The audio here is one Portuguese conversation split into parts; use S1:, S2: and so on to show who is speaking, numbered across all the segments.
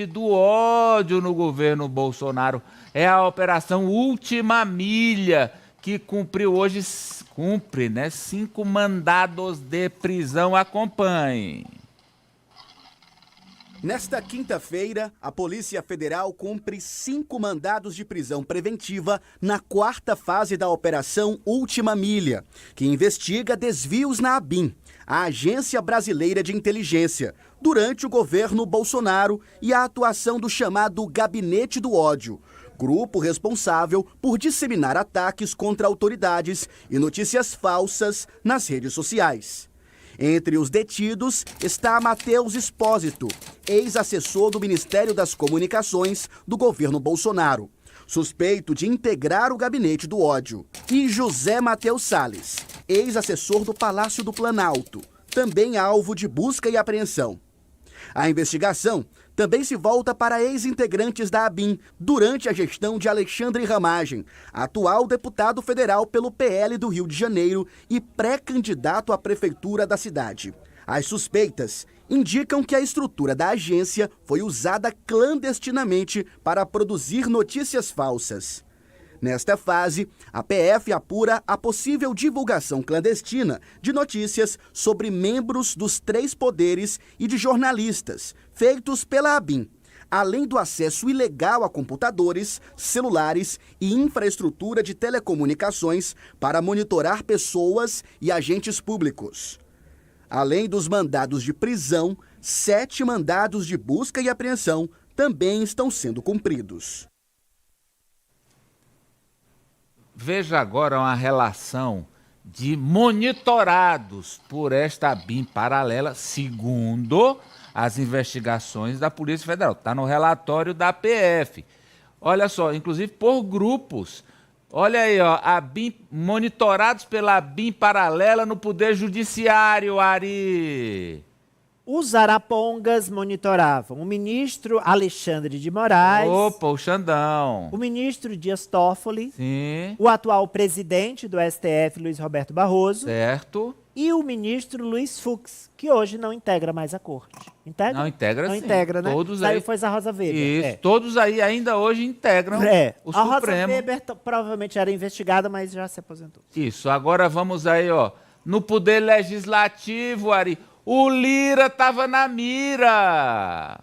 S1: do ódio no governo Bolsonaro. É a Operação Última Milha, que cumpriu hoje, cumpre, né, 5 mandados de prisão. Acompanhe.
S2: Nesta quinta-feira, a Polícia Federal cumpre 5 mandados de prisão preventiva na 4ª fase da Operação Última Milha, que investiga desvios na ABIN, a Agência Brasileira de Inteligência, durante o governo Bolsonaro e a atuação do chamado Gabinete do Ódio, grupo responsável por disseminar ataques contra autoridades e notícias falsas nas redes sociais. Entre os detidos está Matheus Expósito, ex-assessor do Ministério das Comunicações do governo Bolsonaro, suspeito de integrar o Gabinete do Ódio, e José Matheus Salles, ex-assessor do Palácio do Planalto, também alvo de busca e apreensão. A investigação também se volta para ex-integrantes da ABIN durante a gestão de Alexandre Ramagem, atual deputado federal pelo PL do Rio de Janeiro e pré-candidato à prefeitura da cidade. As suspeitas indicam que a estrutura da agência foi usada clandestinamente para produzir notícias falsas. Nesta fase, a PF apura a possível divulgação clandestina de notícias sobre membros dos 3 poderes e de jornalistas, feitos pela ABIN, além do acesso ilegal a computadores, celulares e infraestrutura de telecomunicações para monitorar pessoas e agentes públicos. Além dos mandados de prisão, 7 mandados de busca e apreensão também estão sendo cumpridos.
S1: Veja agora uma relação de monitorados por esta ABIN paralela, segundo as investigações da Polícia Federal. Está no relatório da PF. Olha só, inclusive por grupos. Olha aí, ó, ABIN, monitorados pela ABIN paralela no Poder Judiciário, Ari.
S3: Os arapongas monitoravam o ministro Alexandre de Moraes.
S1: Opa, o Xandão.
S3: O ministro Dias Toffoli.
S1: Sim.
S3: O atual presidente do STF, Luiz Roberto Barroso.
S1: Certo.
S3: E o ministro Luiz Fux, que hoje não integra mais a corte. Integra?
S1: Não, integra
S3: não
S1: sim.
S3: integra, né?
S1: Todos
S3: Saiu
S1: aí.
S3: foi a Rosa Weber.
S1: Isso, todos aí ainda hoje integram o
S3: a Rosa
S1: Supremo.
S3: Weber provavelmente era investigada, mas já se aposentou.
S1: Isso, agora vamos aí, ó, no Poder Legislativo, Ari. O Lira estava na mira.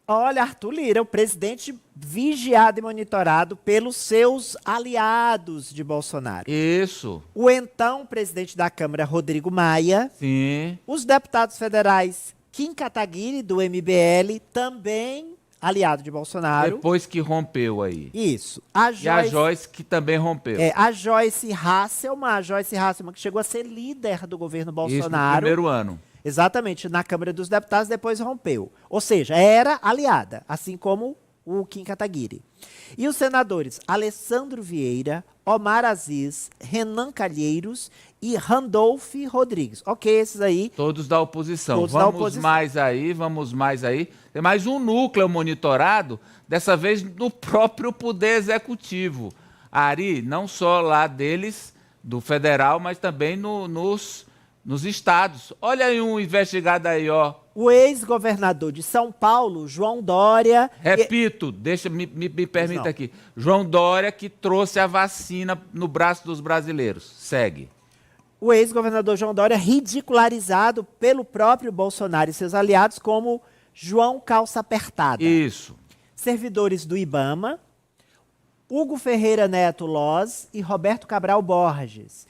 S3: Olha, Arthur Lira, o presidente vigiado e monitorado pelos seus aliados de Bolsonaro.
S1: Isso.
S3: O então presidente da Câmara, Rodrigo Maia.
S1: Sim.
S3: Os deputados federais, Kim Kataguiri, do MBL, também aliado de Bolsonaro.
S1: Depois que rompeu aí.
S3: Isso.
S1: E a Joyce, que também rompeu.
S3: A Joyce Hasselmann, que chegou a ser líder do governo Bolsonaro.
S1: Isso no primeiro ano.
S3: Exatamente, na Câmara dos Deputados, depois rompeu. Ou seja, era aliada, assim como o Kim Kataguiri. E os senadores Alessandro Vieira, Omar Aziz, Renan Calheiros e Randolph Rodrigues. Ok, esses aí.
S1: Todos da oposição.
S3: Todos da oposição.
S1: Vamos mais aí. Tem mais um núcleo monitorado, dessa vez no próprio Poder Executivo. Ari, não só lá deles, do federal, mas também nos estados. Olha aí um investigado aí, ó.
S3: O ex-governador de São Paulo, João Dória...
S1: Repito, me permita aqui. João Dória, que trouxe a vacina no braço dos brasileiros. Segue.
S3: O ex-governador João Dória, ridicularizado pelo próprio Bolsonaro e seus aliados como João Calça Apertada.
S1: Isso.
S3: Servidores do IBAMA, Hugo Ferreira Neto Loz e Roberto Cabral Borges.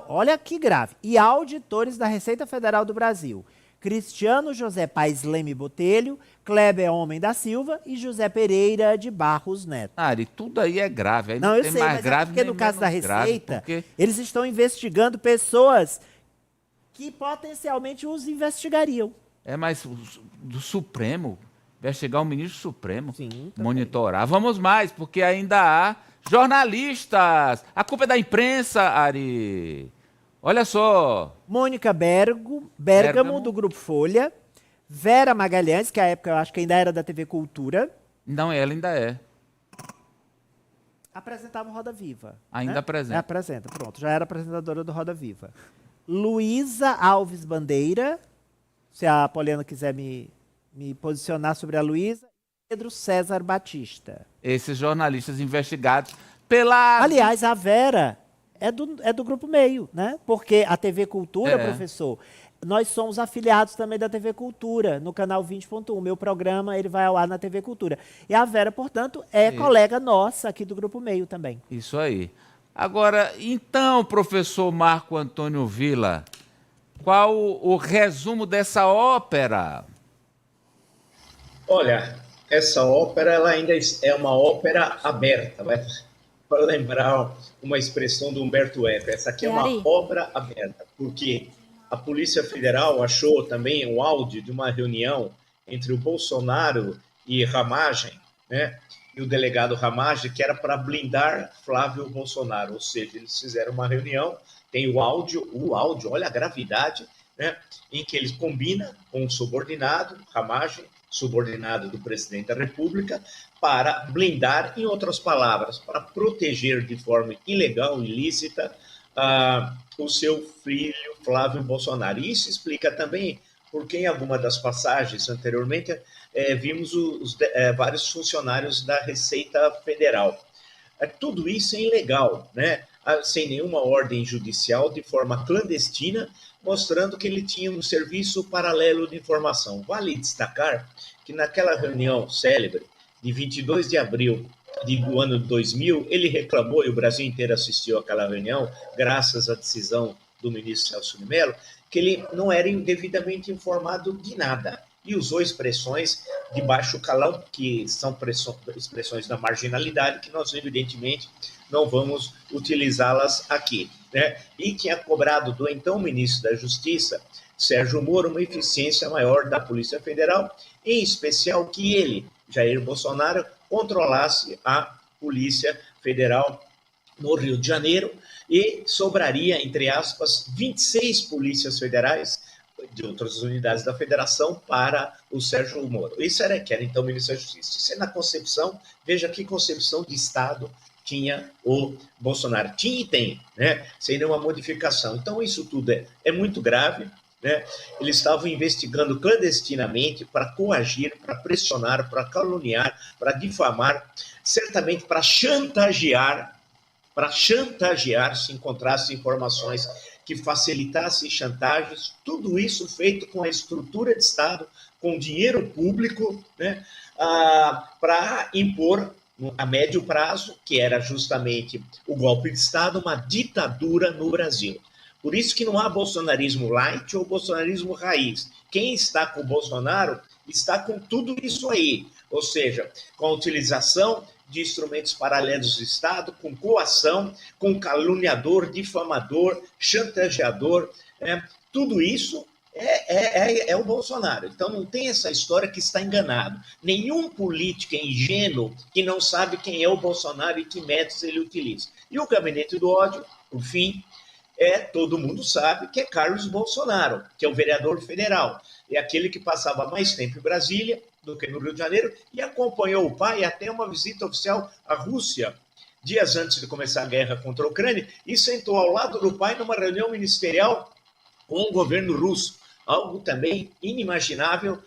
S3: Olha que grave. E auditores da Receita Federal do Brasil. Cristiano José Paes Leme Botelho, Kleber Homem da Silva e José Pereira de Barros Neto.
S1: Ari, tudo aí é grave. Aí
S3: não, eu
S1: tem
S3: sei,
S1: mais
S3: mas
S1: grave,
S3: porque no caso da Receita, eles estão investigando pessoas que potencialmente os investigariam.
S1: Mas do Supremo, investigar o ministro Supremo,
S3: sim,
S1: monitorar. Vamos mais, porque ainda há jornalistas. A culpa é da imprensa, Ari. Olha só.
S3: Mônica Bergamo, do Grupo Folha. Vera Magalhães, que à época eu acho que ainda era da TV Cultura.
S1: Não, ela ainda é.
S3: Apresentava o Roda Viva.
S1: Ainda apresenta.
S3: Apresenta, pronto. Já era apresentadora do Roda Viva. Luísa Alves Bandeira. Se a Poliana quiser me me posicionar sobre a Luísa e Pedro César Batista.
S1: Esses jornalistas investigados pela...
S3: Aliás, a Vera é do Grupo Meio, né? Porque a TV Cultura, professor, nós somos afiliados também da TV Cultura, no canal 20.1. Meu programa, ele vai ao ar na TV Cultura. E a Vera, portanto, é colega nossa aqui do Grupo Meio também.
S1: Isso aí. Agora, então, professor Marco Antônio Villa, qual o resumo dessa ópera?
S4: Olha, essa ópera ela ainda é uma ópera aberta, vai para lembrar uma expressão do Humberto Eco. Essa aqui é uma obra aberta, porque a Polícia Federal achou também um áudio de uma reunião entre o Bolsonaro e Ramagem, né? E o delegado Ramagem, que era para blindar Flávio Bolsonaro, ou seja, eles fizeram uma reunião, tem o áudio, olha a gravidade, né? Em que eles combinam com um subordinado, Ramagem, subordinado do presidente da República, para blindar, em outras palavras, para proteger de forma ilegal, ilícita, o seu filho Flávio Bolsonaro. E isso explica também porque em alguma das passagens anteriormente vimos vários funcionários da Receita Federal. Tudo isso é ilegal, né? Sem nenhuma ordem judicial, de forma clandestina, mostrando que ele tinha um serviço paralelo de informação. Vale destacar que naquela reunião célebre, de 22 de abril do ano 2000, ele reclamou, e o Brasil inteiro assistiu àquela reunião, graças à decisão do ministro Celso de Mello, que ele não era devidamente informado de nada. E usou expressões de baixo calão, que são expressões da marginalidade, que nós, evidentemente, não vamos utilizá-las aqui, né? E tinha cobrado do então ministro da Justiça, Sérgio Moro, uma eficiência maior da Polícia Federal, em especial que ele, Jair Bolsonaro, controlasse a Polícia Federal no Rio de Janeiro e sobraria, entre aspas, 26 polícias federais de outras unidades da federação para o Sérgio Moro. Isso que era então o ministro da Justiça. Isso é na concepção, veja que concepção de Estado tinha o Bolsonaro. Tinha e tem, né? Sem nenhuma modificação. Então, isso tudo é muito grave, né? Eles estavam investigando clandestinamente para coagir, para pressionar, para caluniar, para difamar, certamente para chantagear se encontrasse informações que facilitassem chantagens, tudo isso feito com a estrutura de Estado, com dinheiro público, né? Para impor a médio prazo, que era justamente o golpe de Estado, uma ditadura no Brasil. Por isso que não há bolsonarismo light ou bolsonarismo raiz. Quem está com o Bolsonaro está com tudo isso aí, ou seja, com a utilização de instrumentos paralelos do Estado, com coação, com caluniador, difamador, chantageador, tudo isso é o Bolsonaro. Então não tem essa história que está enganado. Nenhum político é ingênuo que não sabe quem é o Bolsonaro e que métodos ele utiliza. E o gabinete do ódio, por fim, todo mundo sabe que é Carlos Bolsonaro, que é o vereador federal. É aquele que passava mais tempo em Brasília do que no Rio de Janeiro e acompanhou o pai até uma visita oficial à Rússia, dias antes de começar a guerra contra a Ucrânia, e sentou ao lado do pai numa reunião ministerial com o governo russo, algo também inimaginável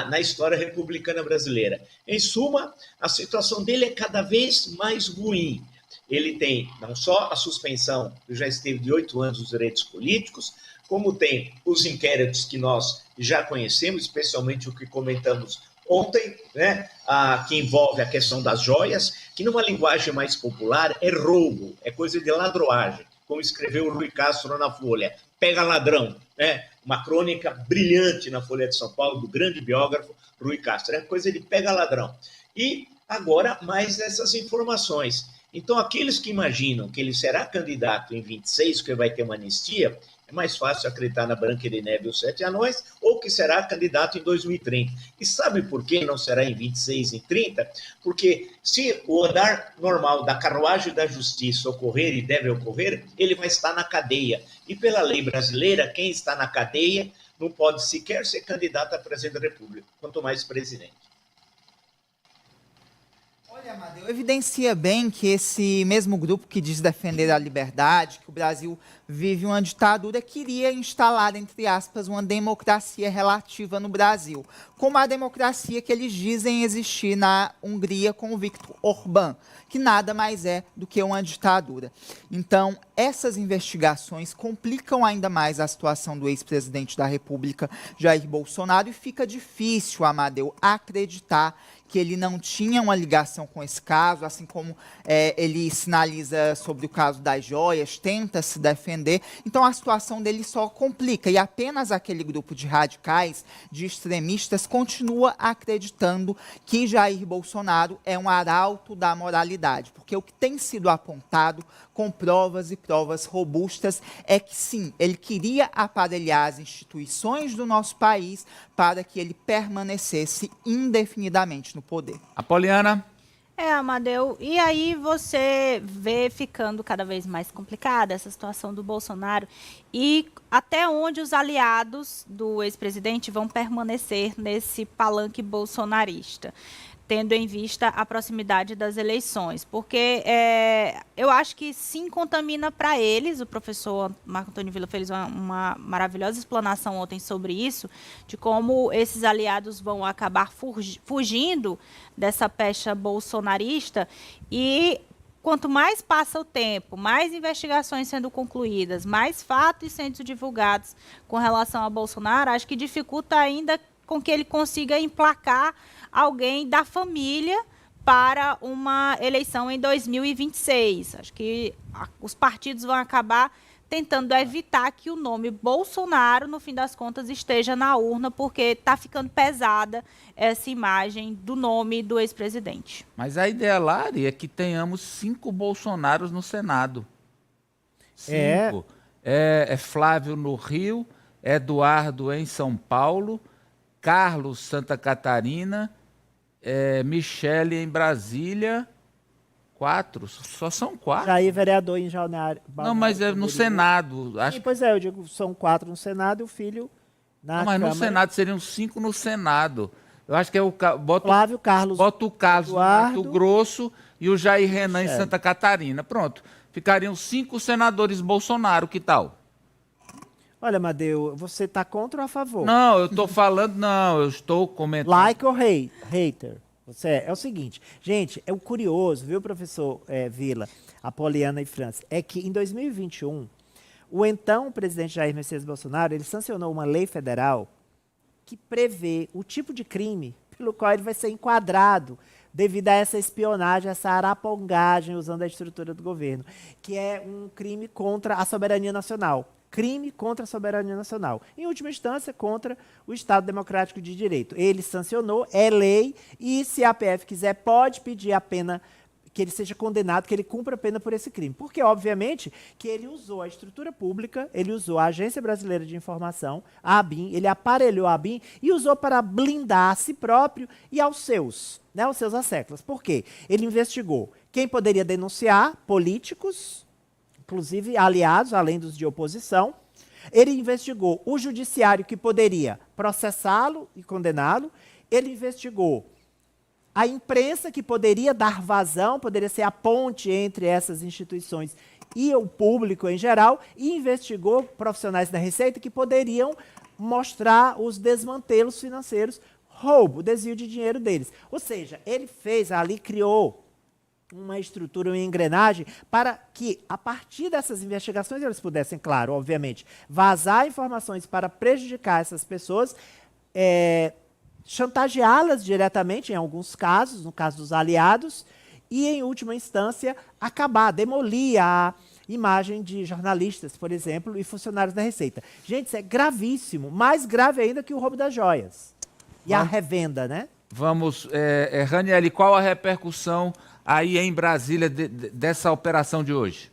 S4: na história republicana brasileira. Em suma, a situação dele é cada vez mais ruim. Ele tem não só a suspensão, que já esteve de 8 anos dos direitos políticos, como tem os inquéritos que nós já conhecemos, especialmente o que comentamos ontem, né, que envolve a questão das joias, que numa linguagem mais popular é roubo, é coisa de ladroagem, como escreveu o Rui Castro na Folha, pega ladrão, né? Uma crônica brilhante na Folha de São Paulo, do grande biógrafo Rui Castro, é coisa de pega ladrão. E agora mais essas informações. Então, aqueles que imaginam que ele será candidato em 26, que vai ter uma anistia, é mais fácil acreditar na Branca de Neve e os Sete Anões, ou que será candidato em 2030. E sabe por que não será em 26, em 30? Porque se o andar normal da carruagem da justiça ocorrer e deve ocorrer, ele vai estar na cadeia. E pela lei brasileira, quem está na cadeia não pode sequer ser candidato a presidente da República, quanto mais presidente.
S3: Olha,
S5: Evidencia bem que esse mesmo grupo que diz defender a liberdade, que o Brasil vive uma ditadura, queria instalar, entre aspas, uma democracia relativa no Brasil, como a democracia que eles dizem existir na Hungria com o Viktor Orbán, que nada mais é do que uma ditadura. Então, essas investigações complicam ainda mais a situação do ex-presidente da República, Jair Bolsonaro, e fica difícil, Amadeu, acreditar que ele não tinha uma ligação com esse caso, assim como ele sinaliza sobre o caso das joias, tenta se defender. Então a situação dele só complica e apenas aquele grupo de radicais, de extremistas, continua acreditando que Jair Bolsonaro é um arauto da moralidade, porque o que tem sido apontado com provas e provas robustas é que sim, ele queria aparelhar as instituições do nosso país para que ele permanecesse indefinidamente no poder.
S1: Apoliana?
S6: Amadeu, e aí você vê ficando cada vez mais complicada essa situação do Bolsonaro e até onde os aliados do ex-presidente vão permanecer nesse palanque bolsonarista, tendo em vista a proximidade das eleições, porque eu acho que sim contamina para eles. O professor Marco Antônio Villa fez uma maravilhosa explanação ontem sobre isso, de como esses aliados vão acabar fugindo dessa pecha bolsonarista e quanto mais passa o tempo, mais investigações sendo concluídas, mais fatos sendo divulgados com relação a Bolsonaro, acho que dificulta ainda com que ele consiga emplacar alguém da família para uma eleição em 2026. Acho que os partidos vão acabar tentando evitar que o nome Bolsonaro, no fim das contas, esteja na urna, porque está ficando pesada essa imagem do nome do ex-presidente.
S1: Mas a ideia, Lari, é que tenhamos 5 Bolsonaros no Senado. 5. É Flávio no Rio, Eduardo em São Paulo, Carlos Santa Catarina, Michele em Brasília, 4, só são 4.
S3: Jair vereador em Balneário.
S1: Não, mas é no Senado.
S3: Sim, pois eu digo, são 4 no Senado e o filho na
S1: Não, mas
S3: Câmara.
S1: no Senado seriam 5 no Senado. Eu acho que é
S3: Flávio, Carlos,
S1: bota o Carlos
S3: Eduardo,
S1: no Mato Grosso e o Jair Renan em
S3: Michele.
S1: Santa Catarina. Pronto, ficariam 5 senadores Bolsonaro, que tal?
S3: Olha, Amadeu, você está contra ou a favor?
S1: Não, eu estou falando, eu estou comentando.
S3: Like ou hater? Você é o seguinte, gente, é o curioso, viu, professor Villa, Apoliana e França, é que em 2021, o então presidente Jair Messias Bolsonaro, ele sancionou uma lei federal que prevê o tipo de crime pelo qual ele vai ser enquadrado devido a essa espionagem, essa arapongagem usando a estrutura do governo, que é um crime contra a soberania nacional. Crime contra a soberania nacional. Em última instância, contra o Estado Democrático de Direito. Ele sancionou, é lei, e se a PF quiser, pode pedir a pena, que ele seja condenado, que ele cumpra a pena por esse crime. Porque, obviamente, que ele usou a estrutura pública, ele usou a Agência Brasileira de Informação, a ABIN, ele aparelhou a ABIN e usou para blindar a si próprio e aos seus asseclas. Por quê? Ele investigou quem poderia denunciar, políticos, inclusive aliados, além dos de oposição. Ele investigou o judiciário que poderia processá-lo e condená-lo. Ele investigou a imprensa que poderia dar vazão, poderia ser a ponte entre essas instituições e o público em geral. E investigou profissionais da Receita que poderiam mostrar os desmantelos financeiros, roubo, desvio de dinheiro deles. Ou seja, ele fez ali, criou uma estrutura, uma engrenagem, para que, a partir dessas investigações, eles pudessem, claro, obviamente, vazar informações para prejudicar essas pessoas, chantageá-las diretamente, em alguns casos, no caso dos aliados, e, em última instância, demolir a imagem de jornalistas, por exemplo, e funcionários da Receita. Gente, isso é gravíssimo, mais grave ainda que o roubo das joias. E a revenda, né?
S1: Vamos, Raniele, qual a repercussão aí em Brasília dessa operação de hoje?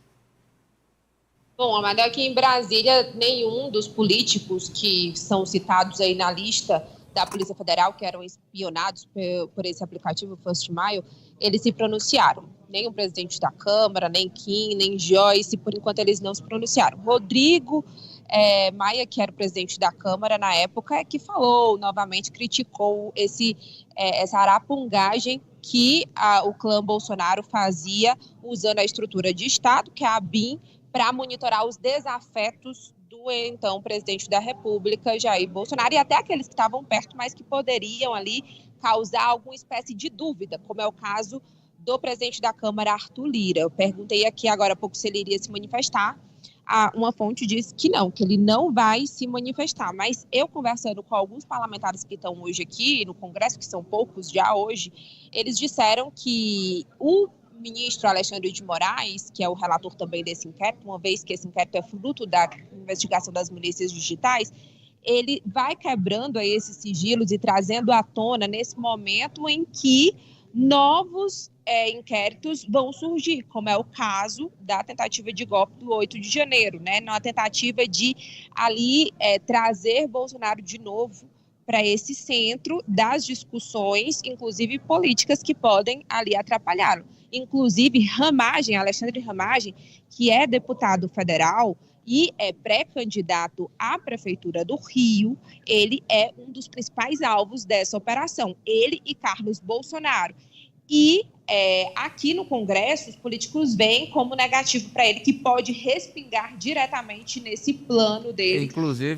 S7: Bom, Amadeu, aqui em Brasília, nenhum dos políticos que são citados aí na lista da Polícia Federal, que eram espionados por esse aplicativo First Mile, eles se pronunciaram. Nem o presidente da Câmara, nem Kim, nem Joyce, por enquanto eles não se pronunciaram. Rodrigo Maia, que era o presidente da Câmara na época, que falou novamente, criticou essa arapungagem que o clã Bolsonaro fazia usando a estrutura de Estado, que é a ABIN, para monitorar os desafetos do então presidente da República, Jair Bolsonaro, e até aqueles que estavam perto, mas que poderiam ali causar alguma espécie de dúvida, como é o caso do presidente da Câmara, Arthur Lira. Eu perguntei aqui agora há pouco se ele iria se manifestar. Uma fonte disse que ele não vai se manifestar. Mas eu, conversando com alguns parlamentares que estão hoje aqui no Congresso, que são poucos já hoje, eles disseram que o ministro Alexandre de Moraes, que é o relator também desse inquérito, uma vez que esse inquérito é fruto da investigação das milícias digitais, ele vai quebrando aí esses sigilos e trazendo à tona nesse momento em que novos inquéritos vão surgir, como é o caso da tentativa de golpe do 8 de janeiro, né? Na tentativa de ali trazer Bolsonaro de novo para esse centro das discussões, inclusive políticas, que podem ali atrapalhá-lo. Inclusive, Alexandre Ramagem, que é deputado federal e é pré-candidato à Prefeitura do Rio, ele é um dos principais alvos dessa operação, ele e Carlos Bolsonaro. E aqui no Congresso, os políticos veem como negativo para ele, que pode respingar diretamente nesse plano dele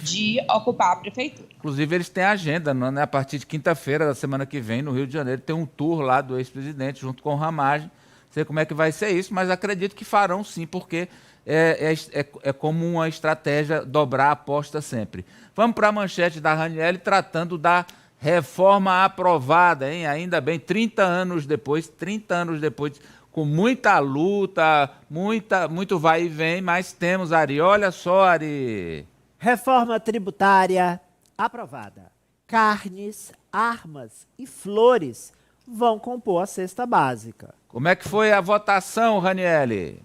S7: de ocupar a prefeitura.
S1: Inclusive, eles têm agenda, né? A partir de quinta-feira da semana que vem, no Rio de Janeiro, tem um tour lá do ex-presidente, junto com o Ramagem. Não sei como é que vai ser isso, mas acredito que farão sim, porque é como uma estratégia dobrar a aposta sempre. Vamos para a manchete da Ranieri, tratando da reforma aprovada, hein? Ainda bem, 30 anos depois, com muita luta, muito vai e vem, mas temos, Ari. Olha só, Ari.
S3: Reforma tributária aprovada. Carnes, armas e flores vão compor a cesta básica.
S1: Como é que foi a votação, Ranieri?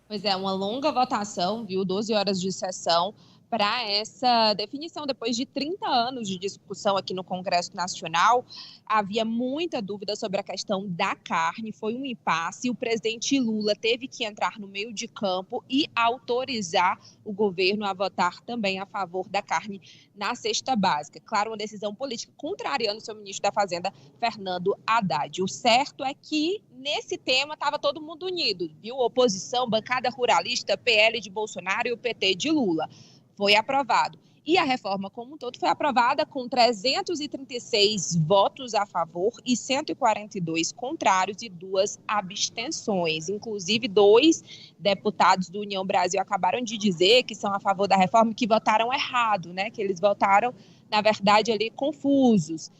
S7: Pois é, uma longa votação, viu? 12 horas de sessão para essa definição. Depois de 30 anos de discussão aqui no Congresso Nacional, havia muita dúvida sobre a questão da carne, foi um impasse, o presidente Lula teve que entrar no meio de campo e autorizar o governo a votar também a favor da carne na cesta básica. Claro, uma decisão política contrariando o seu ministro da Fazenda, Fernando Haddad. O certo é que nesse tema estava todo mundo unido, viu? Oposição, bancada ruralista, PL de Bolsonaro e o PT de Lula. Foi aprovado. E a reforma como um todo foi aprovada com 336 votos a favor e 142 contrários e 2 abstenções. Inclusive, 2 deputados do União Brasil acabaram de dizer que são a favor da reforma e que votaram errado, né? Que eles votaram, na verdade, ali confusos.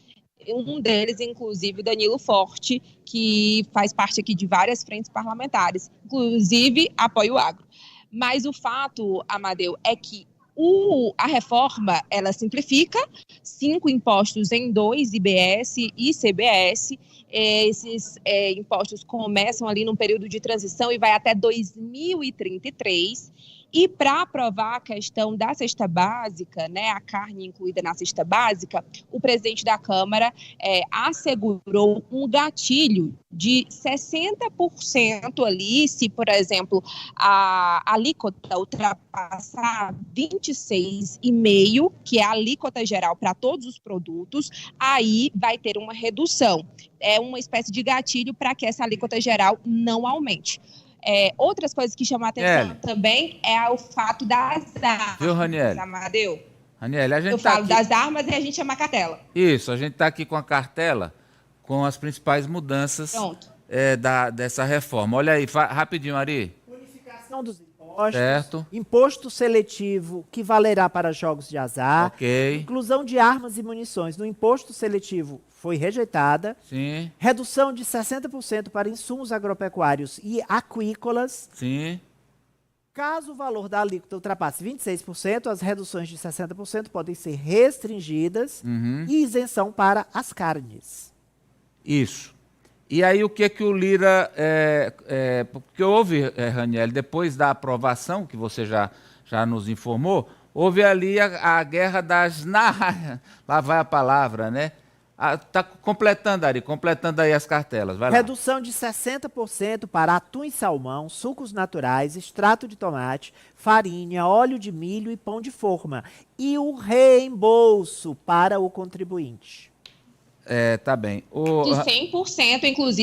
S7: Um deles, inclusive, Danilo Forte, que faz parte aqui de várias frentes parlamentares, inclusive apoia o agro. Mas o fato, Amadeu, é que a reforma, ela simplifica 5 impostos em 2, IBS e CBS. Esses impostos começam ali num período de transição e vai até 2033. E para aprovar a questão da cesta básica, né, a carne incluída na cesta básica, o presidente da Câmara assegurou um gatilho de 60% ali, se, por exemplo, a alíquota ultrapassar 26,5%, que é a alíquota geral para todos os produtos, aí vai ter uma redução. É uma espécie de gatilho para que essa alíquota geral não aumente. Outras coisas que chamam a atenção também é o fato das armas.
S1: Viu, Ranieri?
S7: Amadeu?
S1: Ranieri, a gente
S7: Eu falo das armas e a gente chama a cartela.
S1: Isso, a gente está aqui com a cartela com as principais mudanças dessa reforma. Olha aí, rapidinho, Ari.
S3: Unificação dos impostos.
S1: Certo.
S3: Imposto seletivo que valerá para jogos de azar.
S1: Ok.
S3: Inclusão de armas e munições no imposto seletivo foi rejeitada.
S1: Sim.
S3: Redução de 60% para insumos agropecuários e aquícolas.
S1: Sim.
S3: Caso o valor da alíquota ultrapasse 26%, as reduções de 60% podem ser restringidas e isenção para as carnes.
S1: Isso. E aí o que o Lira... porque houve, Ranieri, depois da aprovação, que você já nos informou, houve ali a guerra das... Lá vai a palavra, né? Está completando, Ari, aí as cartelas. Vai lá.
S3: Redução de 60% para atum e salmão, sucos naturais, extrato de tomate, farinha, óleo de milho e pão de forma. E o reembolso para o contribuinte.
S1: Tá bem.
S7: De 100%, inclusive.